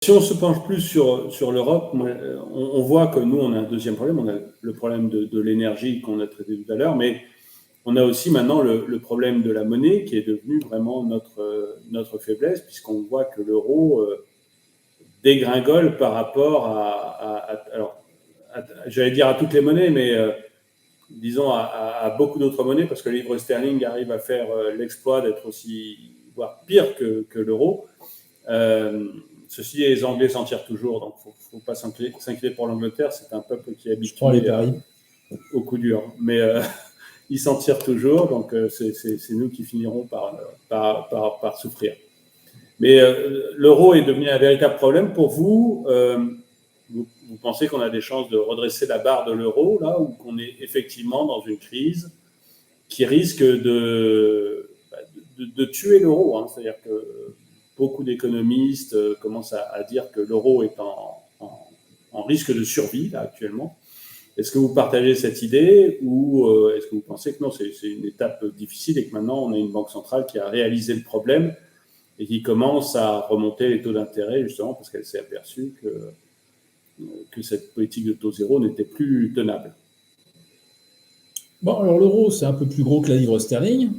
Si on se penche plus sur l'Europe, on voit que nous, on a un deuxième problème. On a le problème de l'énergie qu'on a traité tout à l'heure, mais on a aussi maintenant le problème de la monnaie qui est devenu vraiment notre faiblesse, puisqu'on voit que l'euro dégringole par rapport j'allais dire à toutes les monnaies, mais disons à beaucoup d'autres monnaies, parce que le livre sterling arrive à faire l'exploit d'être aussi, voire pire que l'euro. Ceci dit, les Anglais s'en tirent toujours, donc il ne faut pas s'inquiéter pour l'Angleterre. C'est un peuple qui est habitué au coup dur. Mais ils s'en tirent toujours, donc c'est nous qui finirons par souffrir. Mais l'euro est devenu un véritable problème pour vous. Vous pensez qu'on a des chances de redresser la barre de l'euro, là, ou qu'on est effectivement dans une crise qui risque de tuer l'euro, hein. C'est-à-dire que beaucoup d'économistes commencent à dire que l'euro est en risque de survie, là, actuellement. Est-ce que vous partagez cette idée, ou est-ce que vous pensez que non, c'est une étape difficile et que maintenant on a une banque centrale qui a réalisé le problème et qui commence à remonter les taux d'intérêt, justement parce qu'elle s'est aperçue que cette politique de taux zéro n'était plus tenable? Bon, alors l'euro, c'est un peu plus gros que la livre sterling,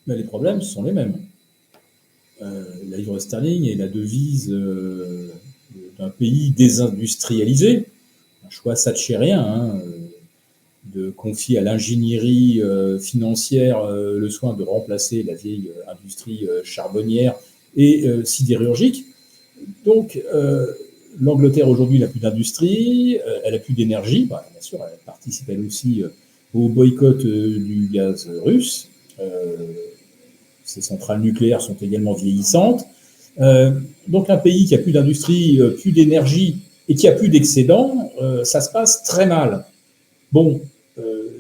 mais les problèmes sont les mêmes. La livre sterling est la devise d'un pays désindustrialisé, un choix thatchérien, hein, de confier à l'ingénierie financière le soin de remplacer la vieille industrie charbonnière et sidérurgique. Donc, l'Angleterre aujourd'hui n'a plus d'industrie, elle n'a plus d'énergie. Bah, bien sûr, elle participe elle aussi au boycott du gaz russe. Ces centrales nucléaires sont également vieillissantes. Donc un pays qui a plus d'industrie, plus d'énergie et qui a plus d'excédents, ça se passe très mal. Bon,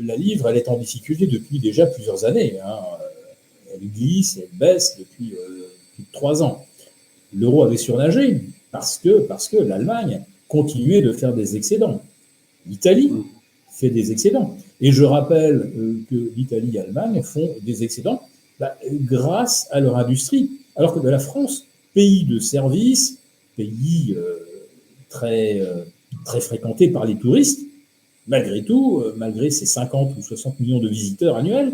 la livre, elle est en difficulté depuis déjà plusieurs années, hein. Elle glisse, elle baisse depuis plus de 3 ans. L'euro avait surnagé parce que l'Allemagne continuait de faire des excédents. L'Italie fait des excédents. Et je rappelle que l'Italie et l'Allemagne font des excédents grâce à leur industrie. Alors que la France, pays de services, pays très fréquenté par les touristes, malgré tout, malgré ses 50 ou 60 millions de visiteurs annuels,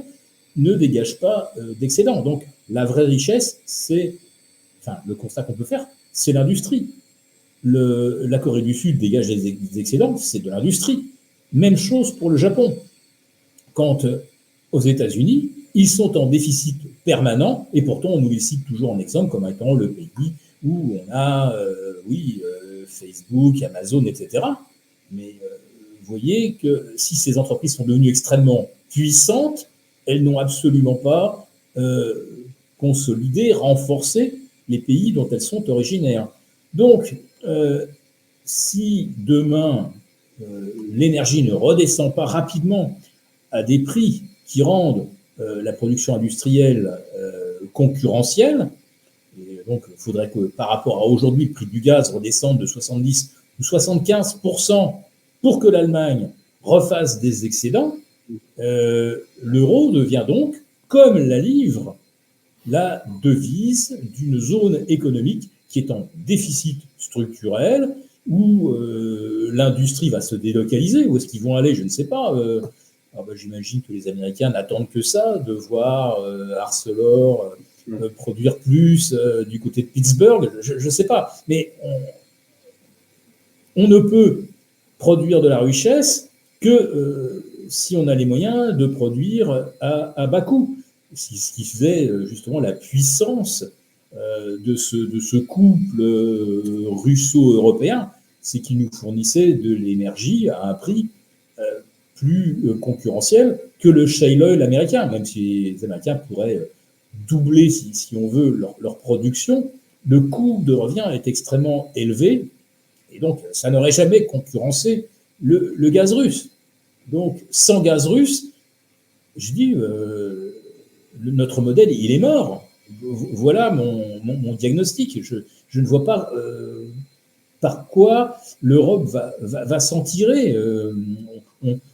ne dégage pas d'excédents. Donc la vraie richesse, le constat qu'on peut faire, c'est l'industrie. La Corée du Sud dégage des excédents, c'est de l'industrie. Même chose pour le Japon. Quant aux États-Unis, ils sont en déficit permanent et pourtant on nous les cite toujours en exemple comme étant le pays où on a, Facebook, Amazon, etc. Mais vous voyez que si ces entreprises sont devenues extrêmement puissantes, elles n'ont absolument pas consolidé, renforcé les pays dont elles sont originaires. Donc, si demain l'énergie ne redescend pas rapidement à des prix qui rendent la production industrielle concurrentielle, et donc il faudrait que par rapport à aujourd'hui, le prix du gaz redescende de 70 ou 75% pour que l'Allemagne refasse des excédents, l'euro devient donc, comme la livre, la devise d'une zone économique qui est en déficit structurel, où l'industrie va se délocaliser. Où est-ce qu'ils vont aller? Je ne sais pas. J'imagine que les Américains n'attendent que ça, de voir Arcelor produire plus du côté de Pittsburgh. Je ne sais pas. Mais on ne peut produire de la richesse que si on a les moyens de produire à bas coût. C'est ce qui faisait justement la puissance de ce couple russo-européen, c'est qu'il nous fournissait de l'énergie à un prix plus concurrentiel que le shale oil américain, même si les Américains pourraient doubler, si on veut, leur production. Le coût de revient est extrêmement élevé et donc ça n'aurait jamais concurrencé le gaz russe. Donc sans gaz russe, je dis, notre modèle, il est mort. Voilà mon diagnostic. Je ne vois pas par quoi l'Europe va s'en tirer.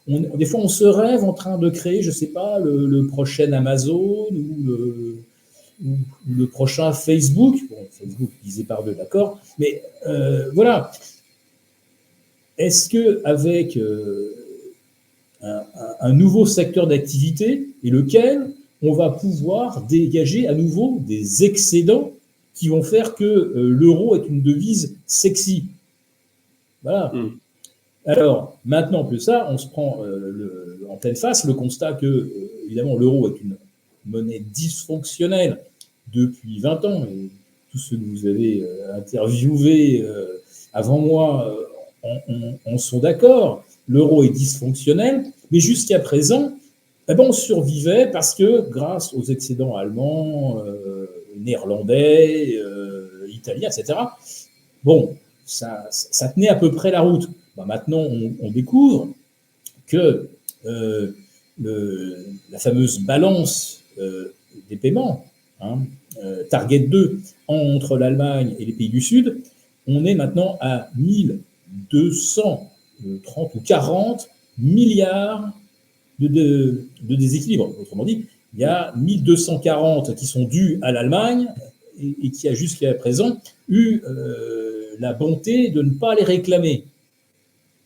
Des fois, on se rêve en train de créer, je ne sais pas, le prochain Amazon ou ou le prochain Facebook. Bon, Facebook divisé par 2, d'accord. Mais voilà. Est-ce qu'avec un nouveau secteur d'activité et lequel on va pouvoir dégager à nouveau des excédents qui vont faire que l'euro est une devise sexy? Voilà. Alors, maintenant que ça, on se prend en pleine face le constat que, évidemment, l'euro est une monnaie dysfonctionnelle depuis 20 ans. Et tous ceux que vous avez interviewés avant moi en sont d'accord. L'euro est dysfonctionnel, mais jusqu'à présent, on survivait parce que, grâce aux excédents allemands, néerlandais, italiens, etc., bon, ça tenait à peu près la route. Maintenant, on découvre que la fameuse balance des paiements, Target 2, entre l'Allemagne et les pays du Sud, on est maintenant à 1230 ou 40 milliards de déséquilibre. Autrement dit, il y a 1240 qui sont dus à l'Allemagne et qui a jusqu'à présent eu la bonté de ne pas les réclamer.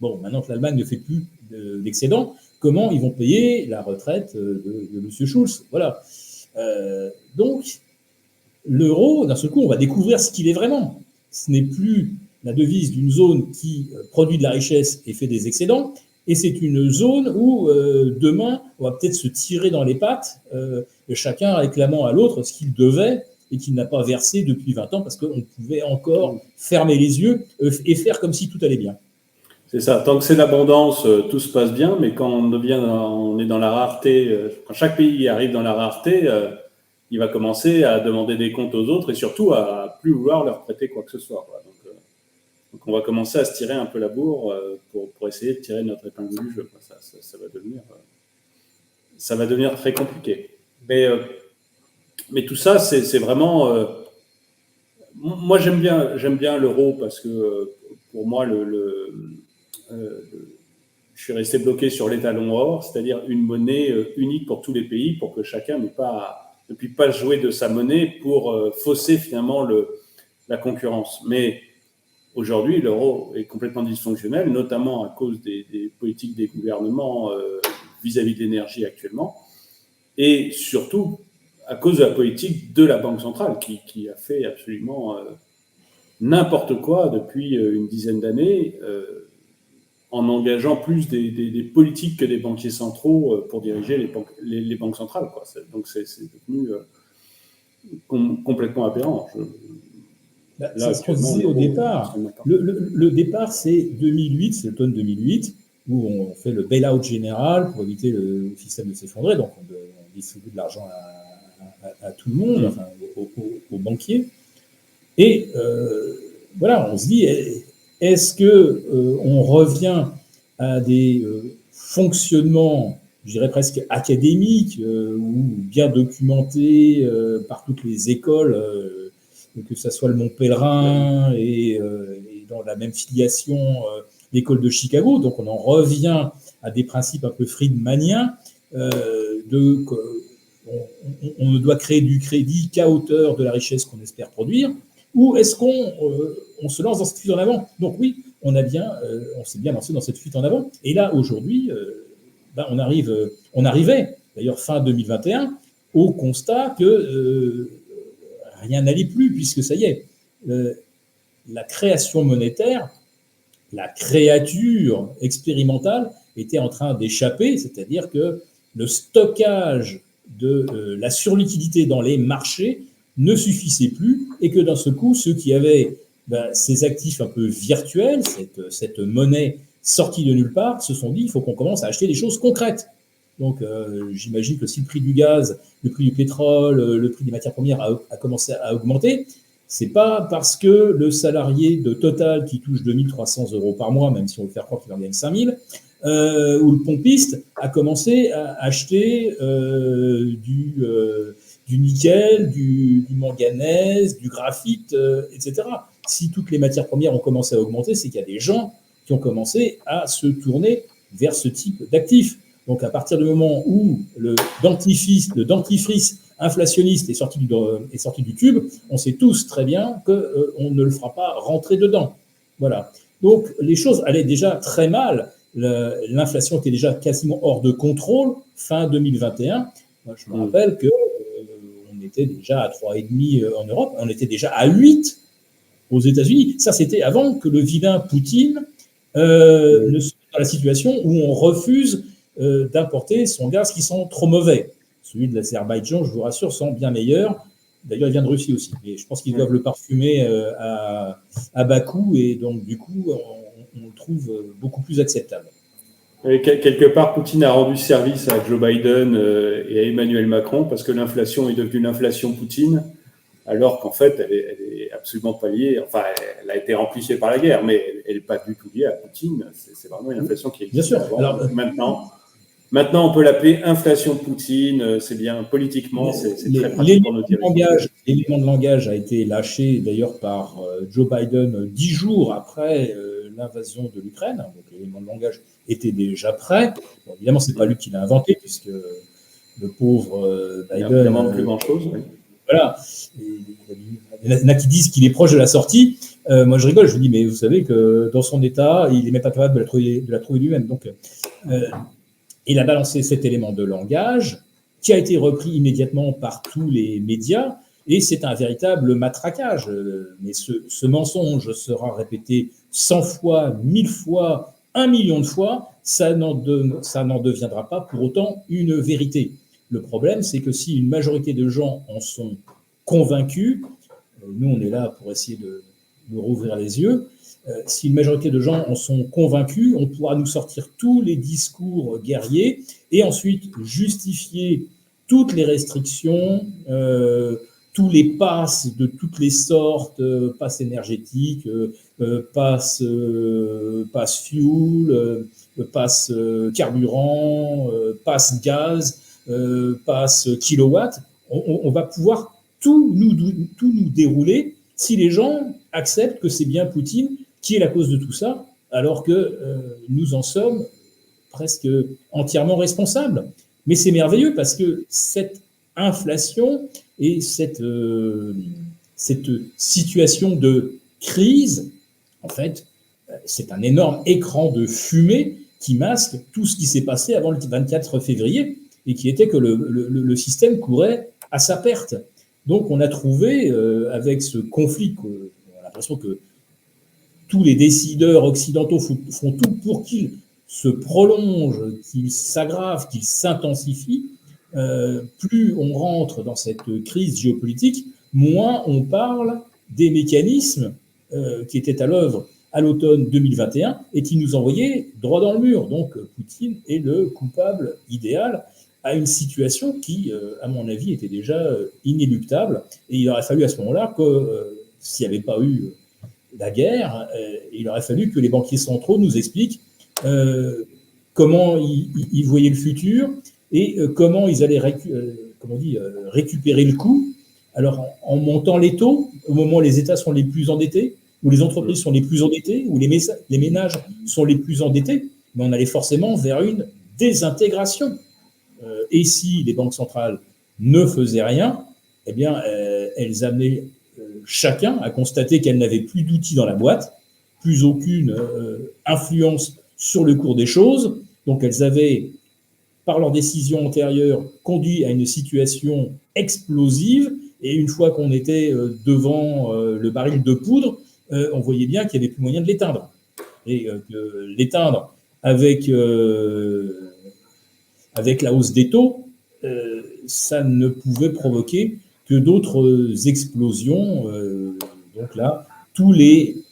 Bon, maintenant que l'Allemagne ne fait plus d'excédent, comment ils vont payer la retraite de M. Schulz? Voilà. Donc, l'euro, d'un seul coup, on va découvrir ce qu'il est vraiment. Ce n'est plus la devise d'une zone qui produit de la richesse et fait des excédents, et c'est une zone où, demain, on va peut-être se tirer dans les pattes, chacun réclamant à l'autre ce qu'il devait et qu'il n'a pas versé depuis 20 ans, parce qu'on pouvait encore fermer les yeux et faire comme si tout allait bien. C'est ça. Tant que c'est l'abondance, tout se passe bien, mais quand on est dans la rareté, quand chaque pays arrive dans la rareté, il va commencer à demander des comptes aux autres et surtout à plus vouloir leur prêter quoi que ce soit. Donc on va commencer à se tirer un peu la bourre pour essayer de tirer notre épingle du jeu. Ça va devenir très compliqué. Mais tout ça, c'est vraiment. Moi, j'aime bien l'euro parce que pour moi, je suis resté bloqué sur l'étalon or, c'est-à-dire une monnaie unique pour tous les pays, pour que chacun ne puisse pas jouer de sa monnaie pour fausser finalement la concurrence. Mais aujourd'hui, l'euro est complètement dysfonctionnel, notamment à cause des politiques des gouvernements vis-à-vis de l'énergie actuellement, et surtout à cause de la politique de la Banque centrale, qui a fait absolument n'importe quoi depuis une dizaine d'années, en engageant plus des politiques que des banquiers centraux pour diriger les banques centrales. Donc c'est devenu complètement aberrant. C'est ce qu'on disait au départ. Le départ, c'est 2008, c'est l'automne 2008, où on fait le bail-out général pour éviter le système de s'effondrer. Donc on distribue de l'argent à tout le monde, enfin, aux banquiers. Et voilà, on se dit, est-ce que on revient à des fonctionnements, je dirais presque académiques, ou bien documentés par toutes les écoles, que ce soit le Mont Pèlerin et dans la même filiation, l'école de Chicago. Donc on en revient à des principes un peu friedmaniens, on ne doit créer du crédit qu'à hauteur de la richesse qu'on espère produire. Ou est-ce qu'on se lance dans cette fuite en avant? Donc oui, on s'est bien lancé dans cette fuite en avant. Et là, aujourd'hui, on arrivait, d'ailleurs fin 2021, au constat que rien n'allait plus, puisque ça y est, la création monétaire, la créature expérimentale était en train d'échapper, c'est-à-dire que le stockage de la surliquidité dans les marchés ne suffisait plus et que d'un seul coup, ceux qui avaient ces actifs un peu virtuels, cette monnaie sortie de nulle part, se sont dit il faut qu'on commence à acheter des choses concrètes. Donc j'imagine que si le prix du gaz, le prix du pétrole, le prix des matières premières a commencé à augmenter, c'est pas parce que le salarié de Total qui touche 2300 € par mois, même si on veut faire croire qu'il en gagne 5000, ou le pompiste a commencé à acheter du nickel, du manganèse, du graphite, etc. Si toutes les matières premières ont commencé à augmenter, c'est qu'il y a des gens qui ont commencé à se tourner vers ce type d'actifs. Donc à partir du moment où le dentifrice inflationniste est sorti du tube, on sait tous très bien qu'on ne le fera pas rentrer dedans. Voilà. Donc, les choses allaient déjà très mal. L'inflation était déjà quasiment hors de contrôle fin 2021. Moi, je me rappelle qu'on était déjà à 3,5 en Europe, on était déjà à 8 aux États-Unis. Ça, c'était avant que le vilain Poutine ne soit dans la situation où on refuse d'importer son gaz qui sent trop mauvais. Celui de l'Azerbaïdjan, je vous rassure, sent bien meilleur. D'ailleurs, il vient de Russie aussi. Mais je pense qu'ils doivent le parfumer à bas coût et donc, du coup, on le trouve beaucoup plus acceptable. Et quelque part, Poutine a rendu service à Joe Biden et à Emmanuel Macron parce que l'inflation est devenue l'inflation Poutine, alors qu'en fait, elle est absolument pas liée. Enfin, elle a été amplifiée par la guerre, mais elle n'est pas du tout liée à Poutine. C'est vraiment une inflation qui existe. Bien sûr. Alors, maintenant, on peut l'appeler inflation Poutine. C'est bien politiquement, c'est très pratique pour nos dirigeants. L'élément de langage a été lâché d'ailleurs par Joe Biden 10 jours après l'invasion de l'Ukraine. Donc l'élément de langage était déjà prêt. Bon, évidemment, c'est pas lui qui l'a inventé puisque le pauvre Biden. Il n'invente plus grand-chose. Oui. Voilà. Il y en a qui disent qu'il est proche de la sortie. Moi, je rigole. Je me dis, mais vous savez que dans son état, il n'est même pas capable de la trouver lui-même. Donc il a balancé cet élément de langage qui a été repris immédiatement par tous les médias et c'est un véritable matraquage. Mais ce mensonge sera répété 100 fois, 1000 fois, 1 million de fois, ça n'en deviendra pas pour autant une vérité. Le problème, c'est que si une majorité de gens en sont convaincus, nous on est là pour essayer de rouvrir les yeux, si une majorité de gens en sont convaincus, on pourra nous sortir tous les discours guerriers et ensuite justifier toutes les restrictions, tous les passes de toutes les sortes, passes énergétiques, passes fuel, passes carburant, passes gaz, passes kilowatt. On va pouvoir tout nous dérouler si les gens acceptent que c'est bien Poutine qui est la cause de tout ça, alors que nous en sommes presque entièrement responsables. Mais c'est merveilleux parce que cette inflation et cette situation de crise, en fait, c'est un énorme écran de fumée qui masque tout ce qui s'est passé avant le 24 février et qui était que le système courait à sa perte. Donc on a trouvé, avec ce conflit, on a l'impression que tous les décideurs occidentaux font tout pour qu'il se prolonge, qu'il s'aggrave, qu'il s'intensifie. Plus on rentre dans cette crise géopolitique, moins on parle des mécanismes qui étaient à l'œuvre à l'automne 2021 et qui nous envoyaient droit dans le mur. Donc Poutine est le coupable idéal à une situation qui, à mon avis, était déjà inéluctable. Et il aurait fallu à ce moment-là que, s'il n'y avait pas eu la guerre, il aurait fallu que les banquiers centraux nous expliquent comment ils voyaient le futur et comment ils allaient récupérer le coup. Alors, en montant les taux, au moment où les États sont les plus endettés, où les entreprises sont les plus endettées, où les ménages sont les plus endettés, mais on allait forcément vers une désintégration. Et si les banques centrales ne faisaient rien, eh bien, elles amenaient chacun à constater qu'elles n'avaient plus d'outils dans la boîte, plus aucune influence sur le cours des choses. Donc, elles avaient, par leurs décisions antérieures, conduit à une situation explosive. Et une fois qu'on était devant le baril de poudre, on voyait bien qu'il n'y avait plus moyen de l'éteindre. Et l'éteindre avec la hausse des taux, ça ne pouvait provoquer que d'autres explosions. Donc là, tous les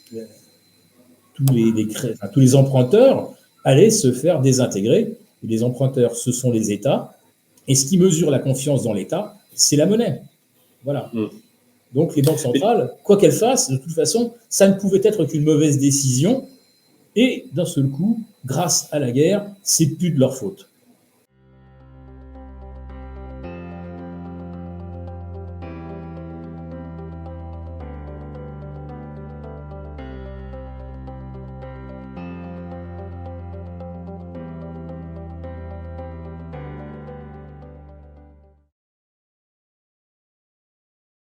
emprunteurs allaient se faire désintégrer. Et les emprunteurs, ce sont les États. Et ce qui mesure la confiance dans l'État, c'est la monnaie. Voilà. Donc les banques centrales, quoi qu'elles fassent, de toute façon, ça ne pouvait être qu'une mauvaise décision. Et d'un seul coup, grâce à la guerre, c'est plus de leur faute.